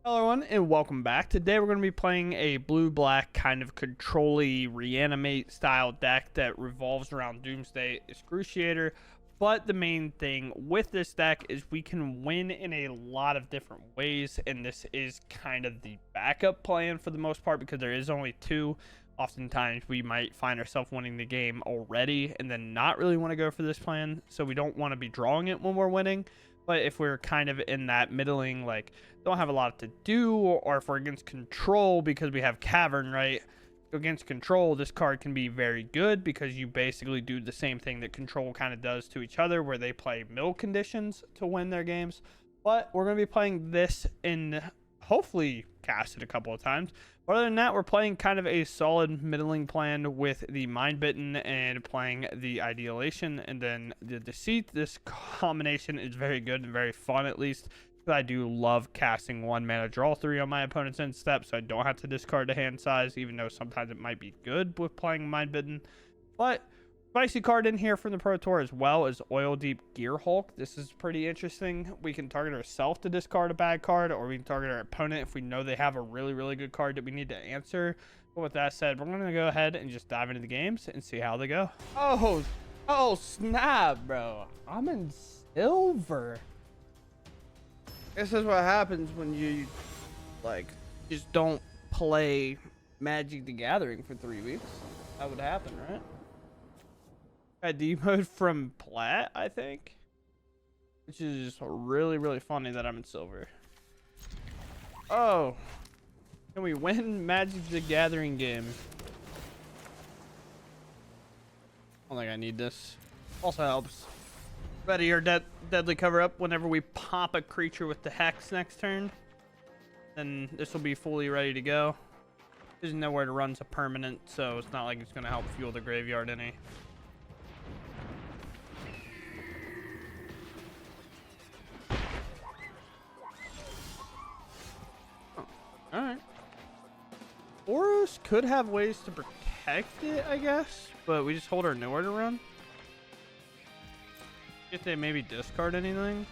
Hello everyone and welcome back. Today we're going to be playing a blue-black kind of control-y reanimate style deck that revolves around Doomsday Excruciator. But the main thing with this deck is we can win in a lot of different ways, and this is kind of the backup plan for the most part because there is only two. Oftentimes we might find ourselves winning the game already and then not really want to go for this plan, so we don't want to be drawing it when we're winning. But if we're kind of in that middling, like, don't have a lot to do, or if we're against control because we have Cavern, right? Against control, this card can be very good because you basically do the same thing that control kind of does to each other, where they play mill conditions to win their games. But we're going to be playing this in, hopefully, cast it a couple of times. But other than that, we're playing kind of a solid middling plan with the Mind Bitten and playing the Ideation and then the Deceit. This combination is very good and very fun, at least. I do love casting 1 mana draw 3 on my opponent's end step, so I don't have to discard the hand size, even though sometimes it might be good with playing Mind Bitten. But spicy card in here from the Pro Tour as well is Oil Deep Gear Hulk. This is pretty interesting. We can target ourselves to discard a bad card, or we can target our opponent if we know they have a really good card that we need to answer. But with that said, we're going to go ahead and just dive into the games and see how they go. Oh snap, bro. I'm in silver. This is what happens when you, like, just don't play Magic the Gathering for 3 weeks. That would happen, right? I demoed from plat, I think. Which is really funny that I'm in silver. Oh. Can we win Magic the Gathering game? I don't think I need this. Also helps. Ready your deadly cover up whenever we pop a creature with the Hex next turn. Then this will be fully ready to go. There's nowhere to run's a permanent, so it's not like it's going to help fuel the graveyard any. Oh, alright. Boros could have ways to protect it, I guess, but we just hold our nowhere to run. If they maybe discard anything.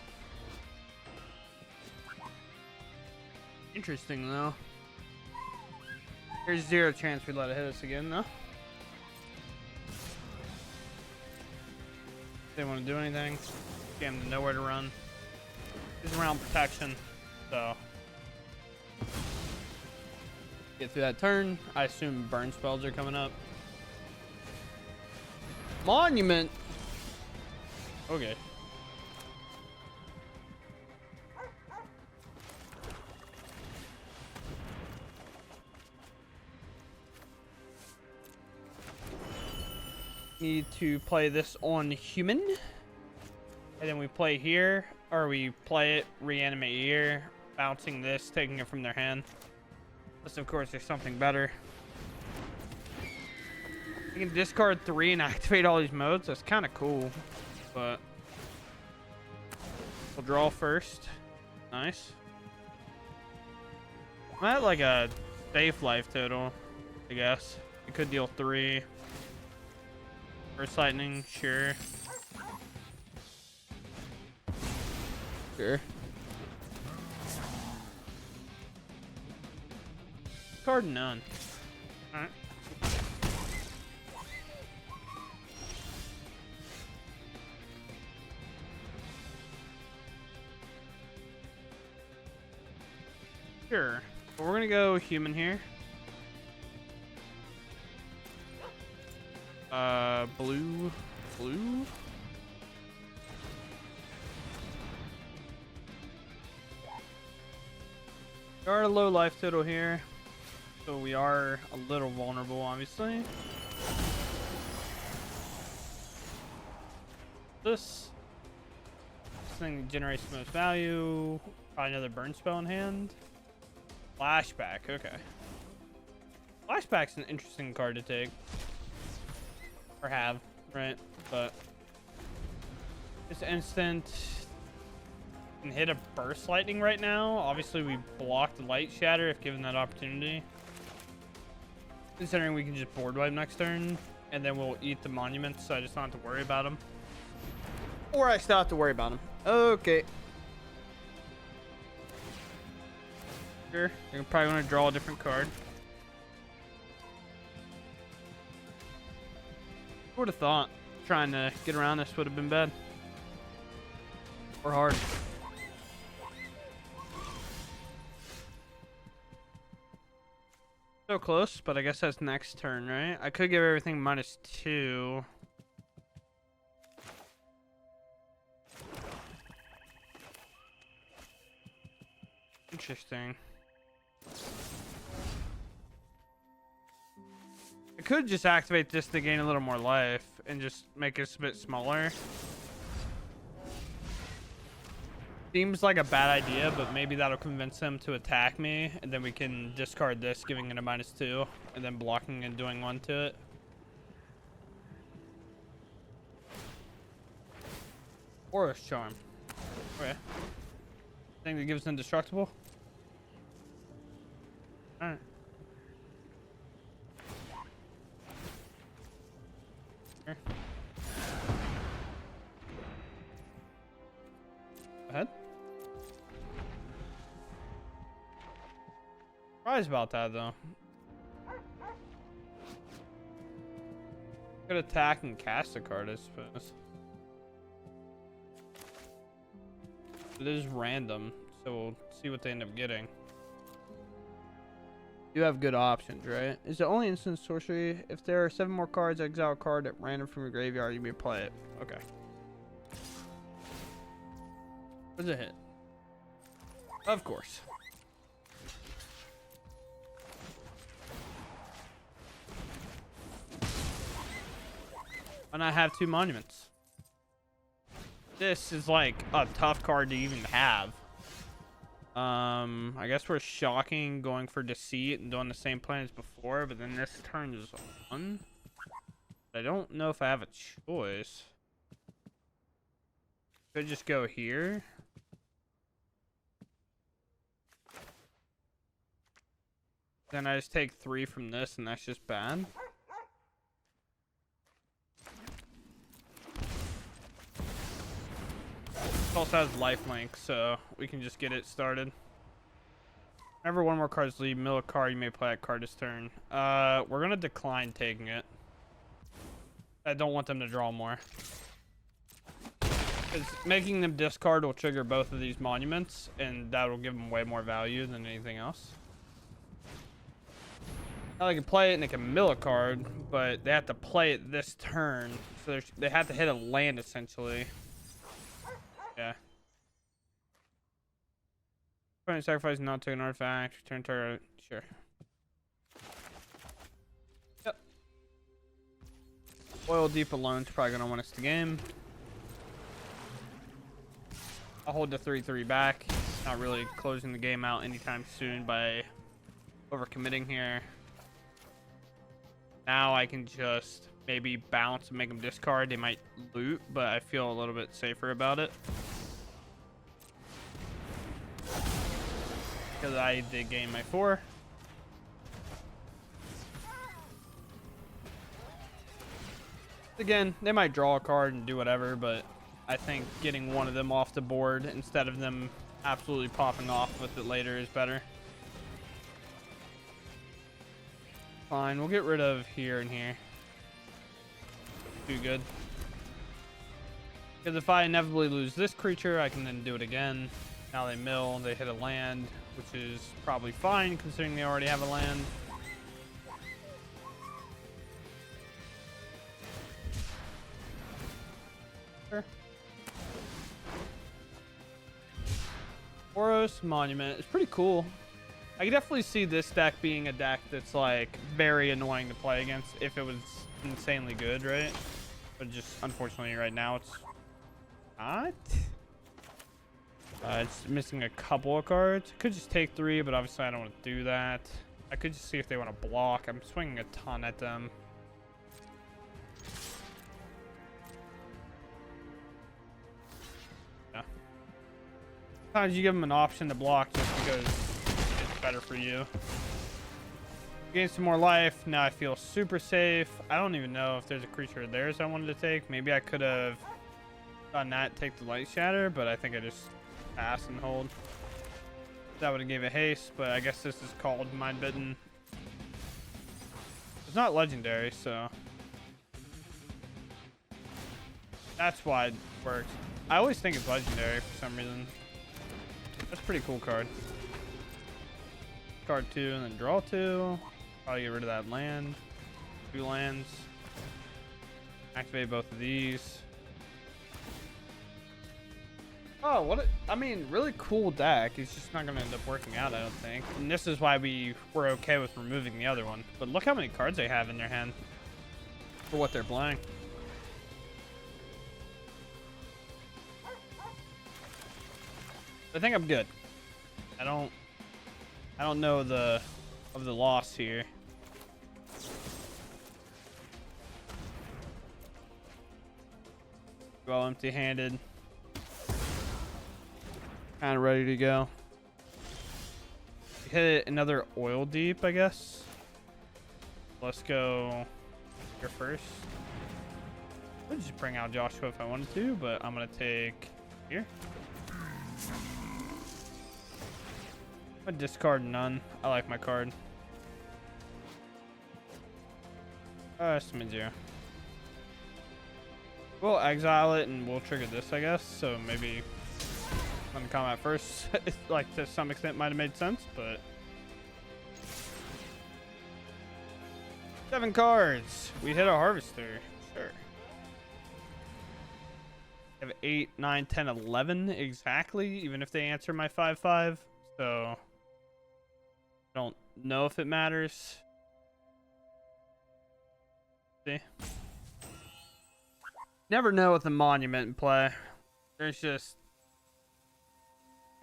Interesting though. There's 0 chance we let it hit us again though. They want to do anything. Game to nowhere to run. He's around protection, so get through that turn. I assume burn spells are coming up. Monument. Okay. Need to play this on human. And then we play here, or we play it, reanimate here, bouncing this, taking it from their hand. Unless, of course, there's something better. You can discard 3 and activate all these modes. That's kind of cool. But we'll draw first. Nice. I'm at like a safe life total, I guess. We could deal 3. First lightning, sure. Sure. Card none. Alright. Sure. But we're gonna go human here. Blue. We are at a low life total here, so we are a little vulnerable, obviously. This thing generates the most value. Probably another burn spell in hand. Flashback, okay. Flashback's an interesting card to take. Or have, right? But this instant can hit a burst lightning right now. Obviously, we blocked the light shatter if given that opportunity. Considering we can just board wipe next turn, and then we'll eat the monuments, so I just don't have to worry about them. Or I still have to worry about them. Okay. Sure. You're probably going to draw a different card. I would have thought trying to get around this would have been bad. Or hard. So close, but I guess that's next turn, right? I could give everything -2. Interesting. I could just activate this to gain a little more life and just make it a bit smaller. Seems like a bad idea, but maybe that'll convince him to attack me, and then we can discard this, giving it a -2, and then blocking and doing 1 to it. Aura's Charm. Okay. Thing that gives indestructible. Alright. Here. Go ahead. Surprised about that though. Could attack and cast a card, I suppose. It is random, so we'll see what they end up getting. You have good options, right? Is it only instant sorcery? If there are 7 more cards, exile a card at random from your graveyard, you may play it. Okay. What does it hit? Of course. And I have 2 monuments. This is like a tough card to even have. I guess we're shocking, going for Deceit and doing the same plan as before, but then this turn is on. I don't know if I have a choice. Could just go here. Then I just take 3 from this, and that's just bad. Also has lifelink, so we can just get it started. Whenever 1 more card's leave, mill a card, you may play that card this turn. We're gonna decline taking it. I don't want them to draw more. Because making them discard will trigger both of these monuments, and that will give them way more value than anything else. Now they can play it and they can mill a card, but they have to play it this turn, so they have to hit a land essentially. Yeah. Opponent sacrifice, not take an artifact. Return target. Sure. Yep. Oil Deep alone's probably gonna win us the game. I'll hold the 3/3 back. Not really closing the game out anytime soon by overcommitting here. Now I can just maybe bounce and make them discard. They might loot, but I feel a little bit safer about it. Because I did gain my 4. Again, they might draw a card and do whatever, but I think getting one of them off the board instead of them absolutely popping off with it later is better. Fine, we'll get rid of here and here. Too good. Because if I inevitably lose this creature, I can then do it again. Now they mill, they hit a land, which is probably fine considering they already have a land. Sure. Boros Monument is pretty cool. I can definitely see this deck being a deck that's like very annoying to play against if it was insanely good, right? But just unfortunately right now it's not. It's missing a couple of cards. Could just take 3, but obviously I don't want to do that. I could just see if they want to block. I'm swinging a ton at them. Yeah. Sometimes you give them an option to block just because it's better for you. Gain some more life. Now I feel super safe. I don't even know if there's a creature of theirs I wanted to take. Maybe I could have done that, take the Light Shatter, but I think I just pass and hold. That would have gave a haste, but I guess this is called Mind Bitten. It's not legendary, so that's why it works. I always think it's legendary for some reason. That's a pretty cool card. Card 2 and then draw 2. Probably get rid of that land. 2 lands. Activate both of these. Oh, I mean, really cool deck. It's just not going to end up working out, I don't think. And this is why we were okay with removing the other one. But look how many cards they have in their hand for what they're playing. I think I'm good. I don't know of the loss here. Go empty-handed. Kind of ready to go. Hit another oil deep, I guess. Let's go here first. I'd just bring out Joshua if I wanted to, but I'm gonna take here. I'm gonna discard none. I like my card. Summon 0. We'll exile it and we'll trigger this, I guess. So maybe on combat first, it's like to some extent might have made sense, but 7 cards. We hit a harvester. Sure. I have 8, 9, 10, 11 exactly, even if they answer my 5/5. So I don't know if it matters. See? Never know with a monument in play. There's just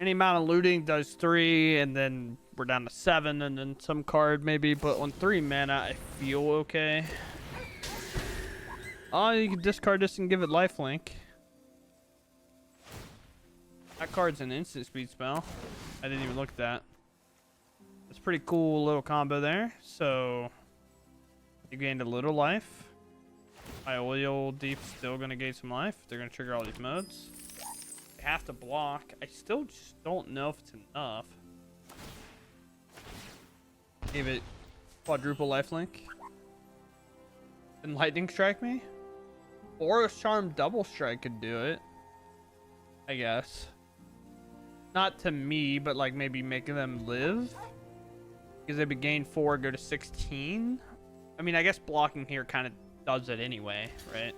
any amount of looting does 3, and then we're down to 7, and then some card maybe. But on 3 mana, I feel okay. Oh, you can discard this and give it lifelink. That card's an instant speed spell. I didn't even look at that. It's a pretty cool little combo there. So you gained a little life. My oil deep's still gonna gain some life. They're gonna trigger all these modes. They have to block. I still just don't know if it's enough. Gave it quadruple lifelink. Didn't lightning strike me? Aura's Charm double strike could do it, I guess. Not to me, but like maybe making them live. Because they'd be gain 4, go to 16. I mean, I guess blocking here kind of does it anyway, right?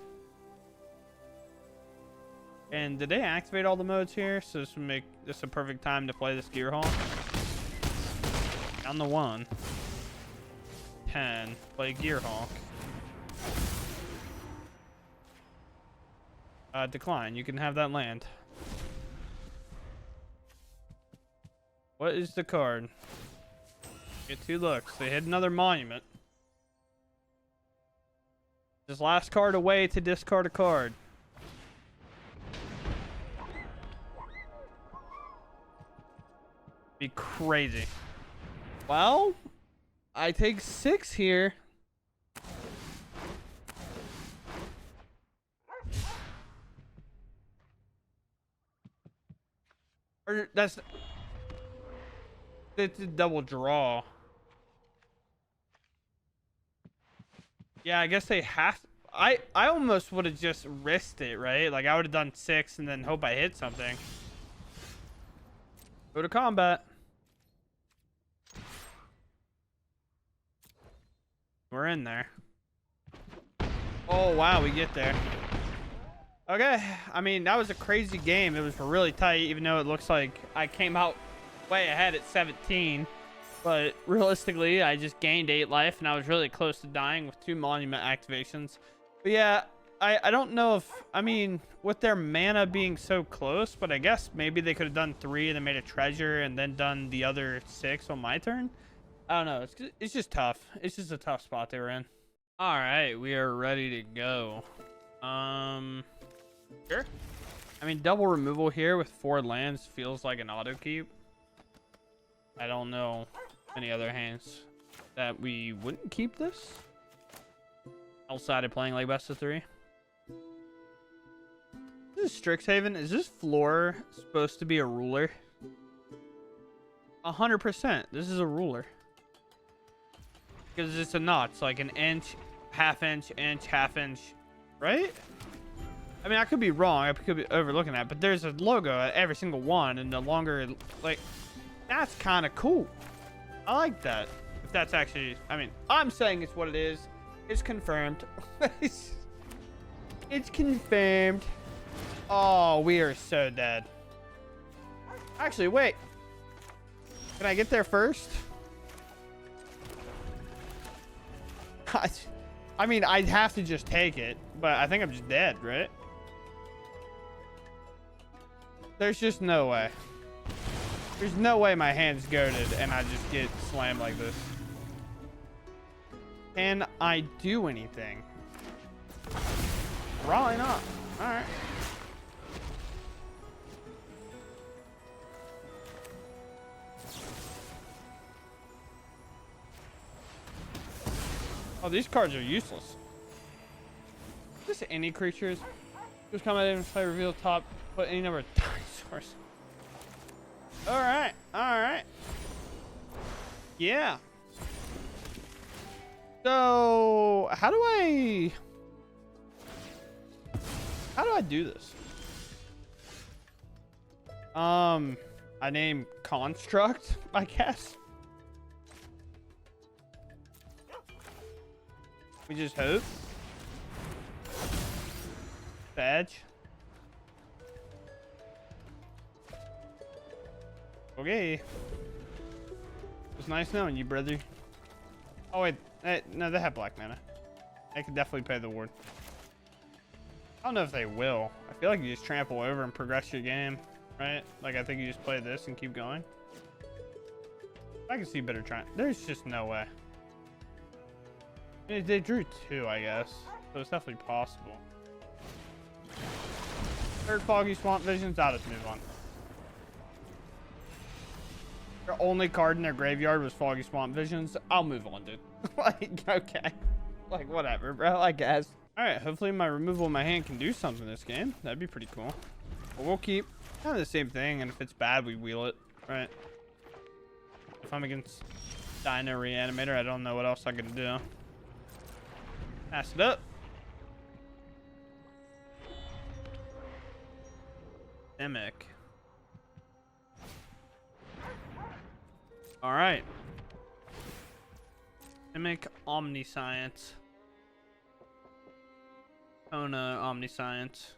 And did they activate all the modes here? So this would make this a perfect time to play this Gearhawk. Down the 1. 10. Play Gearhawk. Decline. You can have that land. What is the card? Get 2 looks. They hit another monument. This last card away to discard a card. Be crazy. Well, I take 6 here. Or it's a double draw. Yeah, I guess they have. I almost would have just risked it, right? Like I would have done 6 and then hope I hit something. Go to combat. We're in there. Oh wow, we get there. Okay, I mean that was a crazy game. It was really tight, even though it looks like I came out way ahead at 17. But realistically, I just gained 8 life, and I was really close to dying with 2 monument activations. But yeah, I don't know if, I mean, with their mana being so close, but I guess maybe they could have done 3 and then made a treasure and then done the other 6 on my turn. I don't know. It's just tough. It's just a tough spot they were in. All right, we are ready to go. Sure. I mean, double removal here with 4 lands feels like an auto keep. I don't know any other hands that we wouldn't keep this outside of playing like best of 3. This is Strixhaven. Is this floor supposed to be a ruler? 100%. This is a ruler. Because it's a knot. It's like an inch, half inch, half inch. Right? I mean, I could be wrong. I could be overlooking that. But there's a logo at every single one. And the longer, like, that's kind of cool. I like that. If that's actually, I mean, I'm saying it's what it is. It's confirmed. It's confirmed. Oh, we are so dead. Actually, wait. Can I get there first? I mean, I'd have to just take it, but I think I'm just dead, right? There's just no way. There's no way my hand's goated and I just get slammed like this. Can I do anything? Probably not. All right. Oh, these cards are useless. Just any creatures. Just come in and play reveal top. Put any number of dinosaurs. All right. All right. Yeah. So how do I do this? I name construct, I guess. We just hope. Badge. Okay. It's nice knowing you, brother. Oh wait, no, they have black mana. They can definitely pay the ward. I don't know if they will. I feel like you just trample over and progress your game, right? Like I think you just play this and keep going. I can see better trying. There's just no way. I mean, they drew 2, I guess, so it's definitely possible. Third Foggy Swamp Visions. I'll just move on. Their only card in their graveyard was Foggy Swamp Visions. I'll move on, dude. Like, okay. Like, whatever, bro, I guess. Alright, hopefully my removal in my hand can do something this game. That'd be pretty cool. But we'll keep kind of the same thing, and if it's bad, we wheel it. Right? If I'm against Dino Reanimator, I don't know what else I can do. Pass it up. Emic. Alright. Emic Omniscience. Kona Omniscience.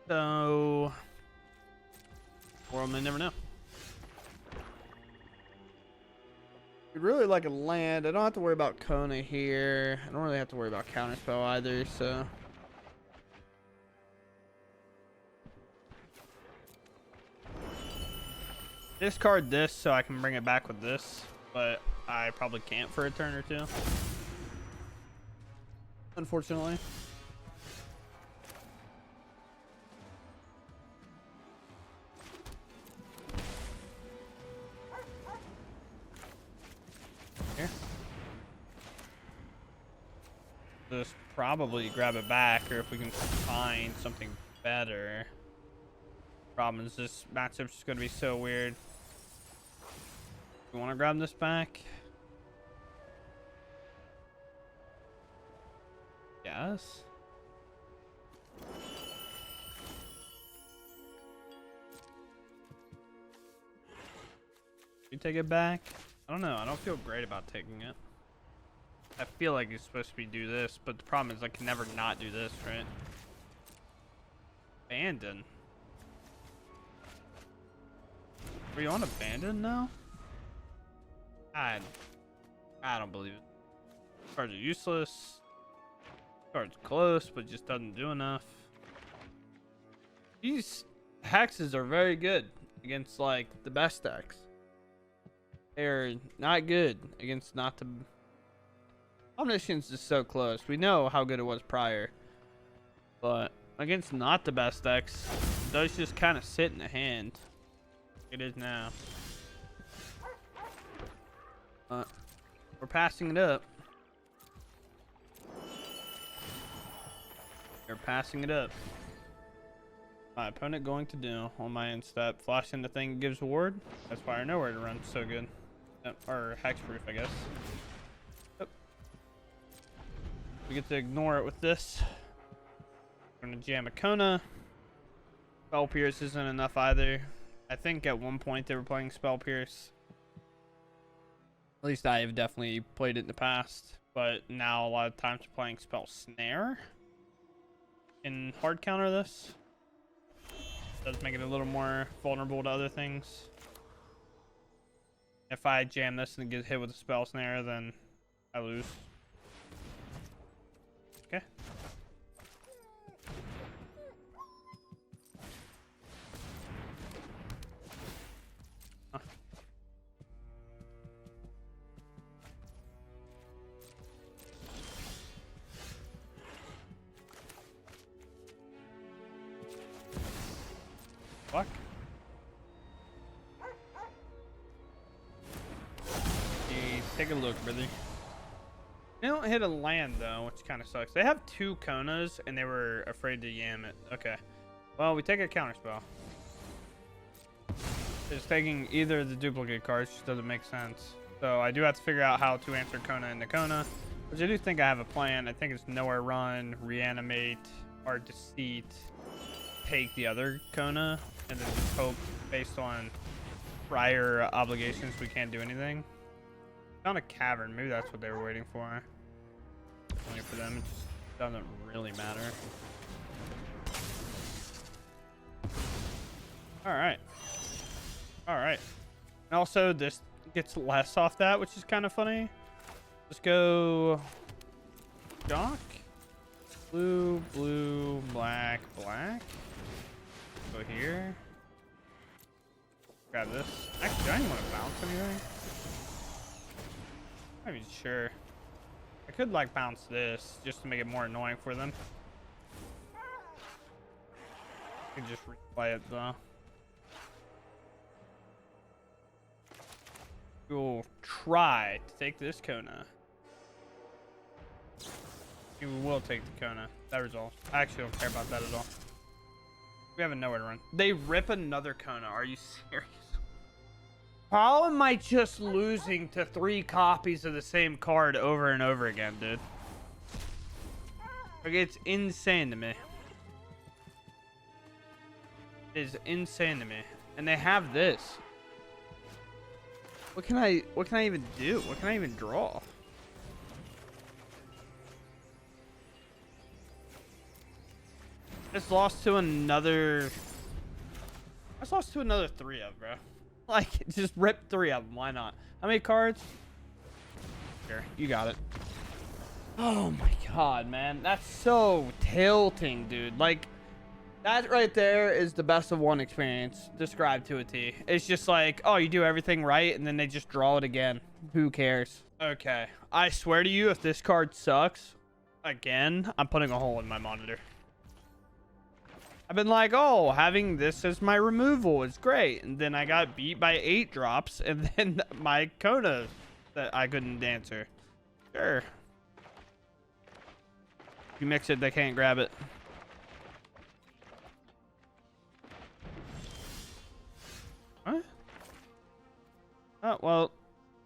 So world may never know. I'd really like a land. I don't have to worry about Kona here. I don't really have to worry about counterspell either, so discard this so I can bring it back with this, but I probably can't for a turn or two. Unfortunately. Here. Just probably grab it back, or if we can find something better. Problem is this matchup's just gonna be so weird. You want to grab this back? Yes. You take it back? I don't know. I don't feel great about taking it. I feel like it's supposed to be do this, but the problem is I can never not do this, right? Abandon. Are you on abandon now? I don't believe it. Cards are useless. Card's close, but just doesn't do enough. These hexes are very good against like the best decks. They're not good against not the Omniscience is so close. We know how good it was prior, but against not the best decks, it does just kind of sit in the hand. It is now. We're passing it up. We're passing it up. my opponent going to do on my end step? Flash into thing gives a ward. That's why I know where to run. So good. Or hexproof, I guess. Yep. We get to ignore it with this. I'm gonna jam a Kona. Spell Pierce isn't enough either. I think at one point they were playing Spell Pierce. At least I have definitely played it in the past. But now a lot of times we're playing Spell Snare. And hard counter this. Does make it a little more vulnerable to other things. If I jam this and get hit with a Spell Snare, then I lose. Okay. Huh. Fuck. Hey, take a look, brother. They don't hit a land though, which kind of sucks. They have 2 Konas and they were afraid to yam it. Okay. Well, we take a counter spell. It's taking either of the duplicate cards, just doesn't make sense. So I do have to figure out how to answer Kona into Kona, which I do think I have a plan. I think it's Nowhere Run, Reanimate, or Deceit, take the other Kona, and then just hope based on prior obligations we can't do anything. Found a cavern. Maybe that's what they were waiting for. Only for them, it just doesn't really matter. Alright. Alright. And also, this gets less off that, which is kind of funny. Let's go... Jock. Blue, blue, black, black. Go here. Grab this. Actually, do I even want to bounce anything? I'm not even sure. I could like bounce this just to make it more annoying for them. I could just replay it though. We'll try to take this Kona. We will take the Kona. That resolves. I actually don't care about that at all. We have nowhere to run. They rip another Kona. Are you serious? How am I just losing to 3 copies of the same card over and over again, dude? Like, it's insane to me. It is insane to me. And they have this. What can I even do? What can I even draw? Just lost to another... I just lost to another 3 of, bro. Like, just rip 3 of them. Why not? How many cards? Here, you got it. Oh my god, man. That's so tilting, dude. Like, that right there is the best of 1 experience described to a T. It's just like, oh, you do everything right, and then they just draw it again. Who cares? Okay. I swear to you, if this card sucks again, I'm putting a hole in my monitor. I've been like, oh, having this as my removal is great. And then I got beat by 8 drops. And then my Kona that I couldn't answer. Sure. If you mix it, they can't grab it. What? Oh, well,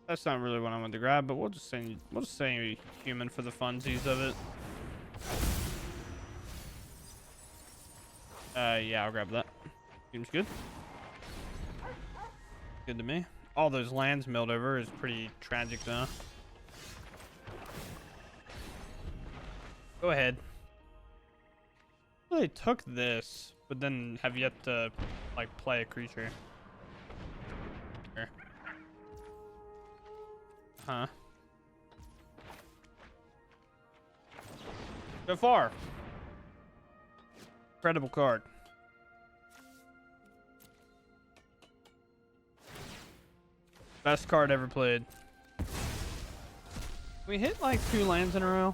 that's not really what I wanted to grab. But we'll just say human for the funsies of it. Yeah, I'll grab that. Seems good. Good to me. All those lands milled over is pretty tragic, though. Go ahead. Well, they took this, but then have yet to, like, play a creature. Here. Huh. So far. Incredible card. Best card ever played. Can we hit like 2 lands in a row?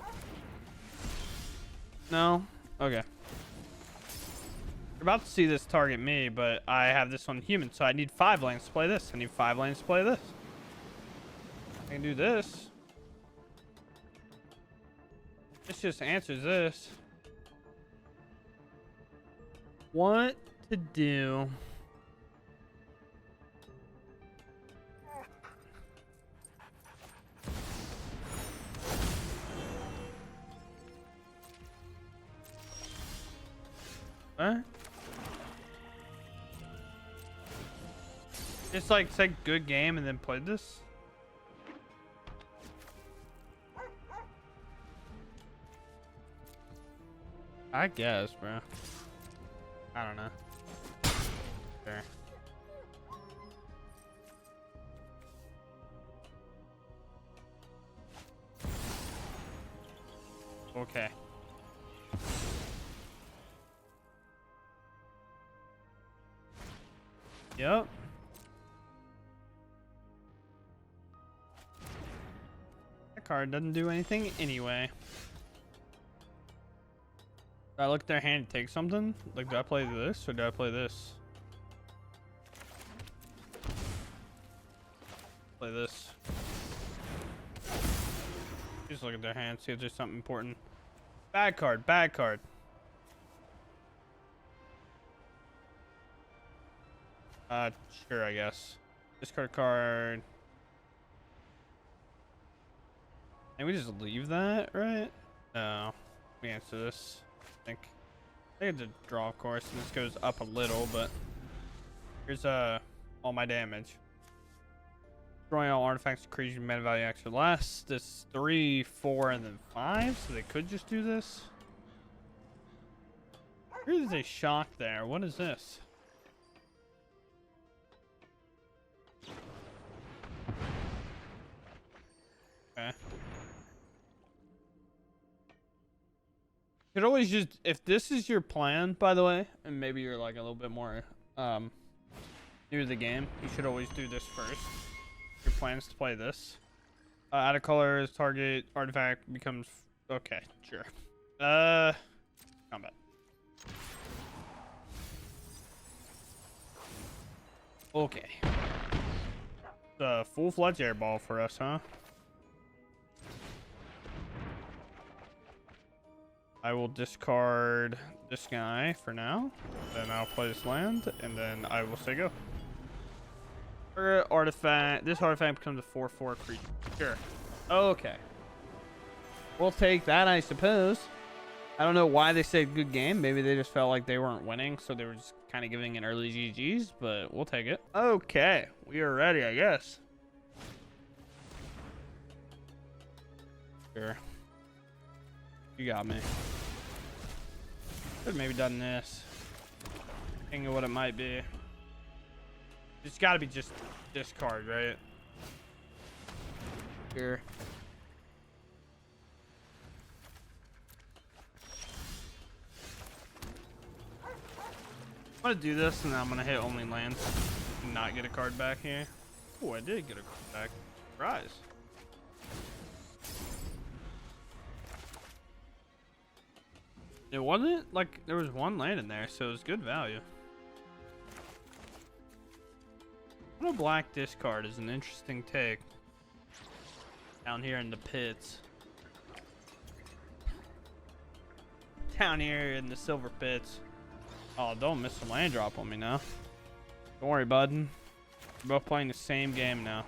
No? Okay. You're about to see this target me, but I have this on human, so I need 5 lands to play this. I need 5 lands to play this. I can do this. This just answers this. what to do. What? It's like good game and then play this. I guess, bro. I don't know. Sure. Okay. Yep. That card doesn't do anything anyway. Do I look at their hand and take something? Like, do I play this or do I play this? Play this. Just look at their hand, see if there's something important. Bad card, bad card. Sure, I guess. Discard card. And we just leave that, right? No. We answer this. I think it's a draw, of course, and this goes up a little, but here's all my damage. Destroying all artifacts, creature mana value extra less. This 3, 4, and then 5, so they could just do this. Here's a shock there. What is this? Okay. You could always just, if this is your plan, by the way, and maybe you're like a little bit more new to the game, you should always do this first. Your plan is to play this. Out of colors, target artifact becomes okay, sure. Combat. Okay. The full-fledged airball for us, huh? I will discard this guy for now. Then I'll play this land, and then I will say go. Artifact. This artifact becomes a 4/4 creature. Sure. Okay. We'll take that, I suppose. I don't know why they said good game. Maybe they just felt like they weren't winning, so they were just kind of giving an early GG's, but we'll take it. Okay. We are ready, I guess. Sure. You got me. Could have maybe done this. Thinking of what it might be. It's got to be just discard, right? Sure. I'm gonna do this, and then I'm gonna hit only lands and not get a card back here. Oh, I did get a card back. Surprise. It wasn't like there was one land in there, so it was good value. What a black discard is an interesting take. Down here in the pits. Down here in the silver pits. Oh, don't miss a land drop on me now. Don't worry, bud. We're both playing the same game now.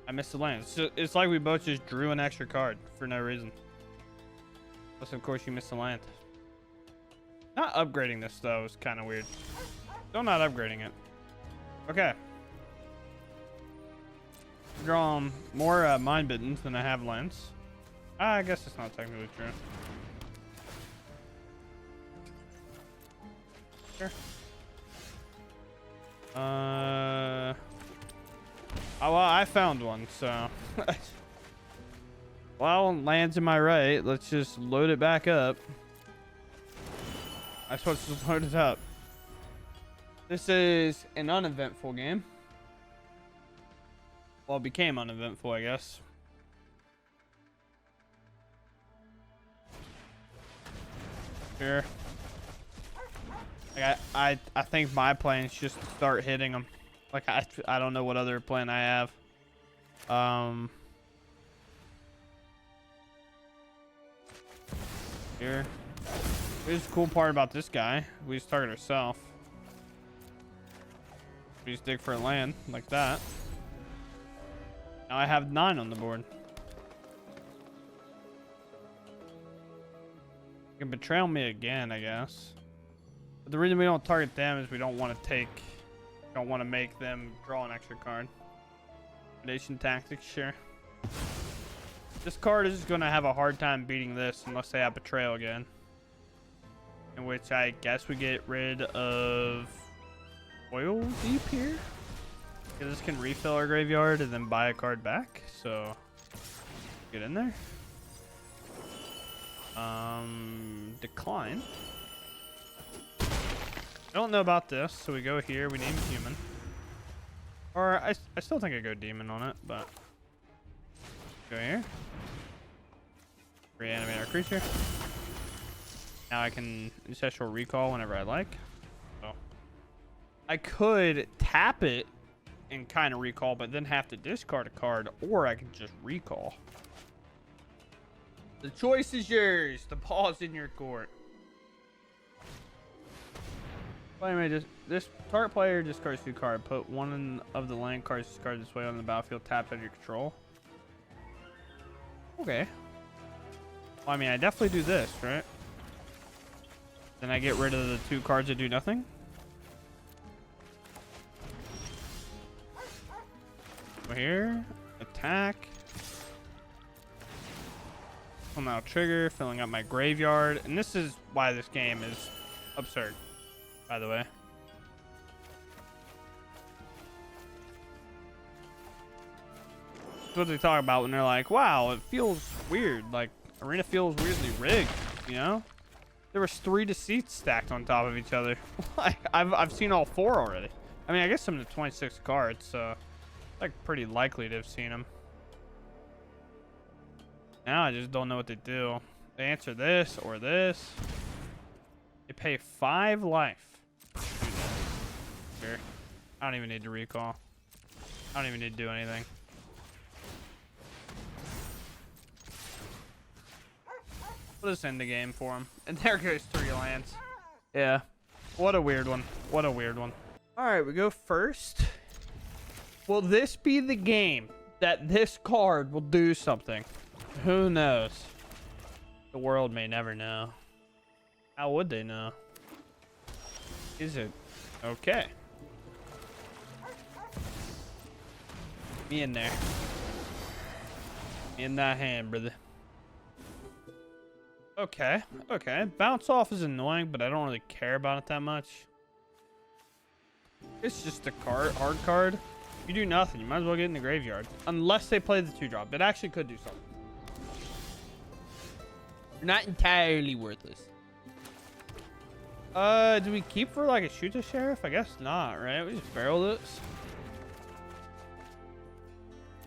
I missed the land. It's like we both just drew an extra card for no reason. Plus, of course, you missed the land. Not upgrading this, though, is kind of weird. Still not upgrading it. Okay. Drawn more mind biddens than I have lands. I guess it's not technically true. Sure. Oh, well, I found one, so. Well, lands in my right. Let's just load it back up. I'm supposed to just load it up. This is an uneventful game. Well, it became uneventful, I guess. Sure. Like I think my plan is just to start hitting them. Like I don't know what other plan I have. Here. Here's the cool part about this guy. We just target ourselves. We just dig for land like that. Now I have 9 on the board. You can betrayal me again, I guess. But the reason we don't target them is we don't want to make them draw an extra card. Predation tactics, sure. This card is going to have a hard time beating this unless they have betrayal again. In which I guess we get rid of oil deep here. Because this can refill our graveyard and then buy a card back. So get in there. Decline. I don't know about this, so we go here. We name human. Or I still think I go demon on it, but go here. Reanimate our creature. Now I can ancestral recall whenever I like. So I could tap it and kind of recall, but then have to discard a card, or I can just recall. The choice is yours. The ball's in your court. Well, anyway, this target player discards 2 cards. Put one of the land cards discarded this way on the battlefield tapped under your control. Okay. Well, I mean, I definitely do this, right? Then I get rid of the 2 cards that do nothing. Go here. Attack. Will now trigger, filling up my graveyard. And this is why this game is absurd, by the way. That's what they talk about when they're like, wow, it feels weird. Like, Arena feels weirdly rigged, you know? There was 3 deceits stacked on top of each other. Like, I've seen all 4 already. I mean, I guess I'm to 26 cards, so like pretty likely to have seen them. Now I just don't know what they do. They answer this or this. They pay 5 life. Sure. I don't even need to recall. I don't even need to do anything. We'll just end the game for him. And there goes 3 lands. Yeah. What a weird one. What a weird one. Alright, we go first. Will this be the game that this card will do something? Who knows? The world may never know. How would they know? Is it? Okay. Me in there. In that hand, brother. Okay. Okay. Bounce off is annoying, but I don't really care about it that much. It's just a card, hard card. You do nothing. You might as well get in the graveyard. Unless they play the 2-drop. It actually could do something. You're not entirely worthless. Do we keep for like a shoot the sheriff? I guess not, right? We just barrel this.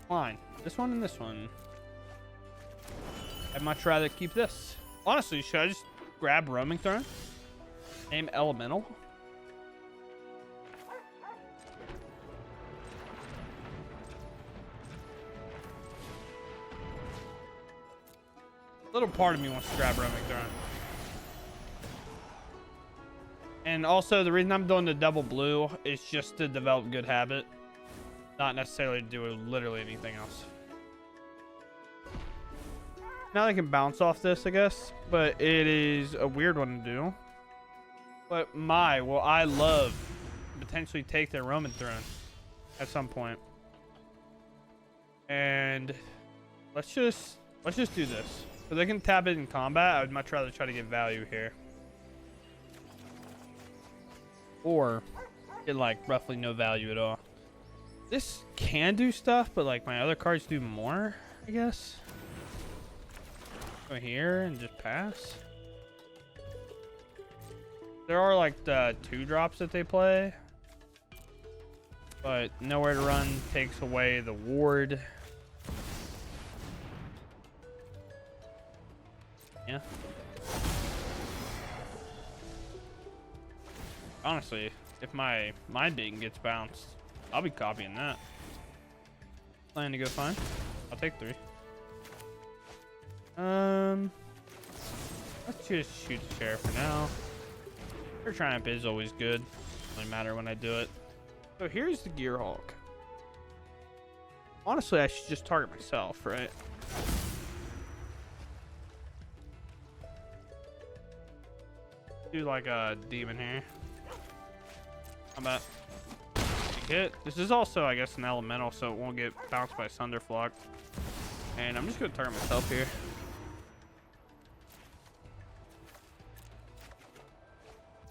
Fine. This one and this one. I'd much rather keep this. Honestly, should I just grab Roaming Throne? Name Elemental? Little part of me wants to grab Roaming Throne. And also, the reason I'm doing the double blue is just to develop good habit. Not necessarily to do literally anything else. Now they can bounce off this, I guess. But it is a weird one to do. But will I love to potentially take their Roman Throne at some point. And let's just do this. So they can tap it in combat. I would much rather try to get value here. Or get like roughly no value at all. This can do stuff, but like my other cards do more, I guess. Go here and just pass. There are like the 2-drops that they play. But nowhere to run takes away the ward. Yeah. Honestly, if my Mind Beacon gets bounced, I'll be copying that. Plan to go fine. I'll take 3. Let's just shoot the sheriff for now. Air Triumph is always good. Doesn't matter when I do it. So here's the Gearhulk. Honestly, I should just target myself, right? Do like a demon here. How about hit? This is also, I guess, an elemental, so it won't get bounced by Thunderflock. And I'm just gonna target myself here.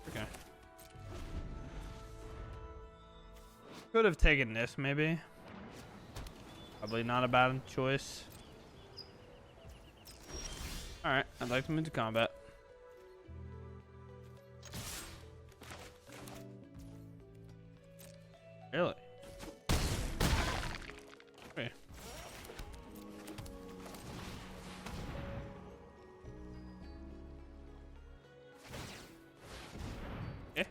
Okay. Could have taken this, maybe. Probably not a bad choice. Alright, I'd like to move to combat. Really? Okay. Yeah.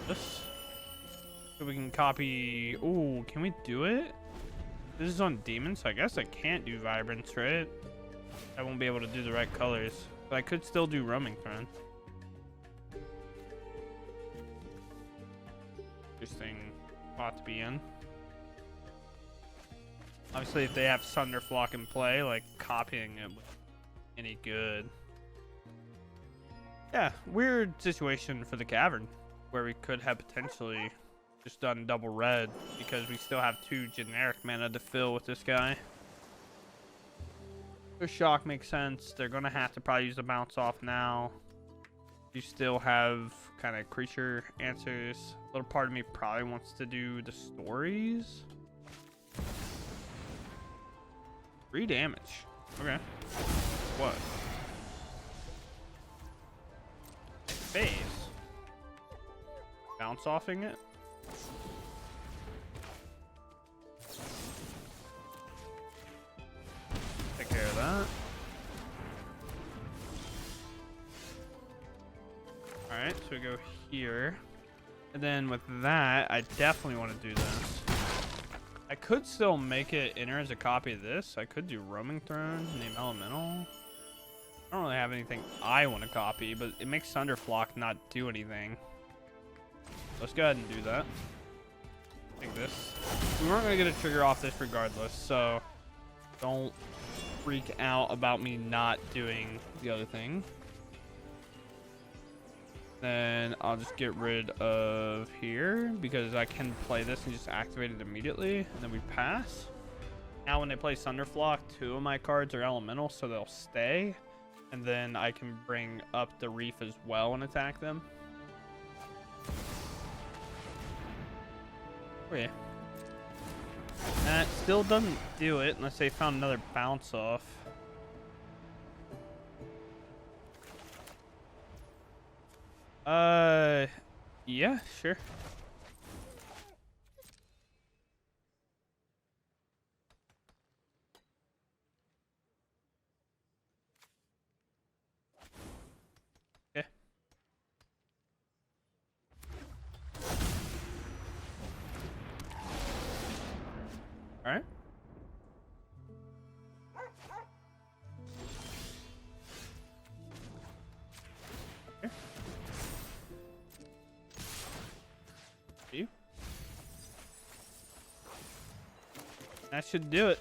This. So we can copy. Ooh, can we do it? This is on demon, so I guess I can't do vibrance, right? I won't be able to do the right colors, but I could still do roaming throne. Interesting spot to be in. Obviously, if they have Thunderflock in play, like copying it would any good. Yeah, weird situation for the cavern, where we could have potentially just done double red because we still have 2 generic mana to fill with this guy. The shock makes sense. They're gonna have to probably use the bounce off now. You still have kind of creature answers. A little part of me probably wants to do the stories. 3 damage. Okay. What? Phase. Bounce offing it. Take care of that. Alright, so we go here. And then with that, I definitely want to do this. I could still make it enter as a copy of this. I could do Roaming Throne, name Elemental. I don't really have anything I want to copy, but it makes Thunderflock not do anything. Let's go ahead and do that. Take this. We weren't going to get a trigger off this regardless, so don't freak out about me not doing the other thing. Then I'll just get rid of here because I can play this and just activate it immediately. And then we pass. Now when they play Thunderflock, 2 of my cards are elemental, so they'll stay. And then I can bring up the Reef as well and attack them. Oh yeah. That still doesn't do it unless they found another bounce off. Yeah, sure. Okay. All right. Okay. You. That should do it.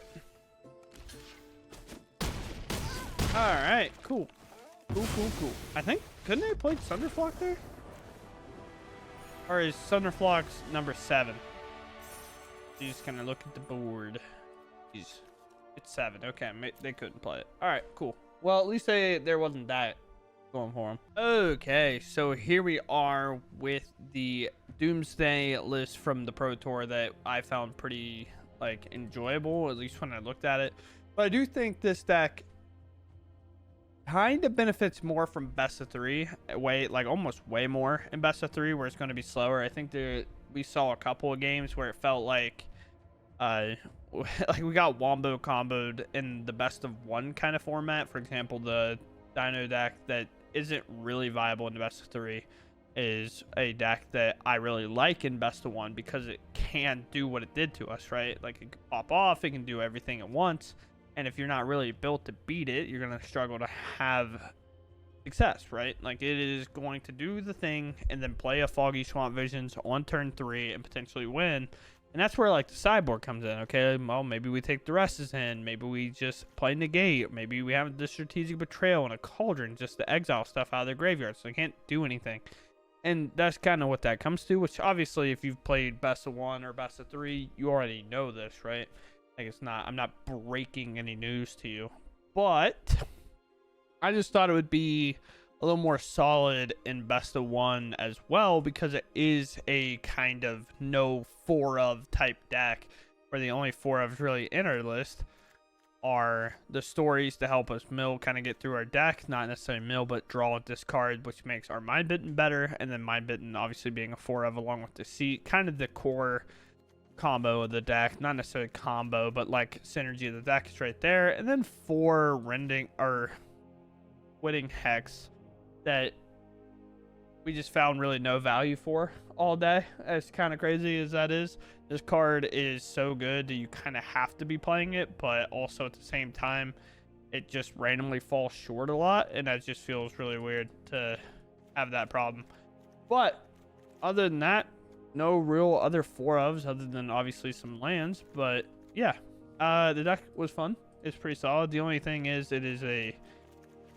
All right, cool. Cool. I think, couldn't they have played Thunderflock there? Or is Thunderflock's number 7? You just kind of look at the board. Jeez. It's 7. Okay, they couldn't play it. All right, cool. Well, at least there wasn't that going for them. Okay, so here we are with the Doomsday list from the Pro Tour that I found pretty like enjoyable, at least when I looked at it. But I do think this deck kind of benefits more from best of 3, almost way more in best of 3, where it's going to be slower. I think we saw a couple of games where it felt like like we got wombo comboed in the best of 1 kind of format. For example, the Dino deck that isn't really viable in the best of 3. is a deck that I really like in best of one because it can do what it did to us, right? Like it can pop off, it can do everything at once. And if you're not really built to beat it, you're going to struggle to have success, right? Like it is going to do the thing and then play a Foggy Swamp Visions on turn 3 and potentially win. And that's where like the sideboard comes in. Okay, well, maybe we take the Duresses in, maybe we just play Negate, maybe we have the Strategic Betrayal and a Cauldron just to exile stuff out of their graveyard so they can't do anything. And that's kind of what that comes to, which obviously if you've played best of 1 or best of 3, you already know this, right? Like it's not, I'm not breaking any news to you, but I just thought it would be a little more solid in best of 1 as well, because it is a kind of no 4 of type deck where the only 4 ofs really in our list are the stories to help us mill, kind of get through our deck, not necessarily mill, but draw a discard, which makes our Mind Bitten better, and then Mind Bitten obviously being a 4 of along with Deceit, kind of the core combo of the deck, not necessarily combo, but like synergy of the deck is right there, and then 4 rending or Witting Hex that we just found really no value for all day. As kind of crazy as that is, this card is so good that you kind of have to be playing it, but also at the same time it just randomly falls short a lot, and that just feels really weird to have that problem. But other than that, no real other 4 ofs other than obviously some lands. But yeah, the deck was fun. It's pretty solid. The only thing is it is a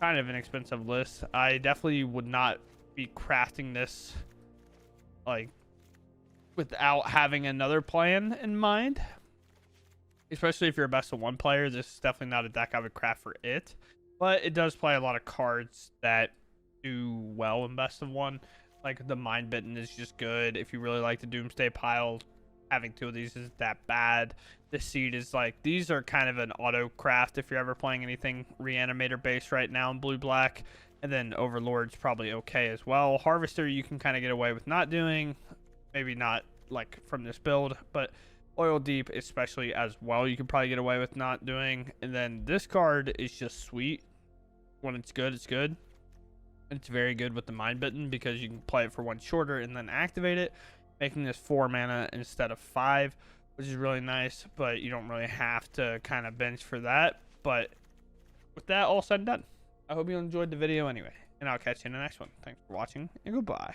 kind of an expensive list. I definitely would not be crafting this like without having another plan in mind, especially if you're a best of 1 player. This is definitely not a deck I would craft for it, but it does play a lot of cards that do well in best of 1. Like the Mind Bitten is just good. If you really like the Doomsday pile, having 2 of these is that bad. The Seed is like, these are kind of an auto craft if you're ever playing anything Reanimator based right now in blue black. And then Overlord's probably okay as well. Harvester you can kind of get away with not doing, maybe not like from this build, but Oil Deep especially as well you can probably get away with not doing. And then this card is just sweet. When it's good, it's good. It's very good with the Mind Bitten because you can play it for 1 shorter and then activate it, making this 4 mana instead of 5, which is really nice, but you don't really have to kind of bench for that. But with that all said and done, I hope you enjoyed the video anyway, and I'll catch you in the next one. Thanks for watching, and goodbye.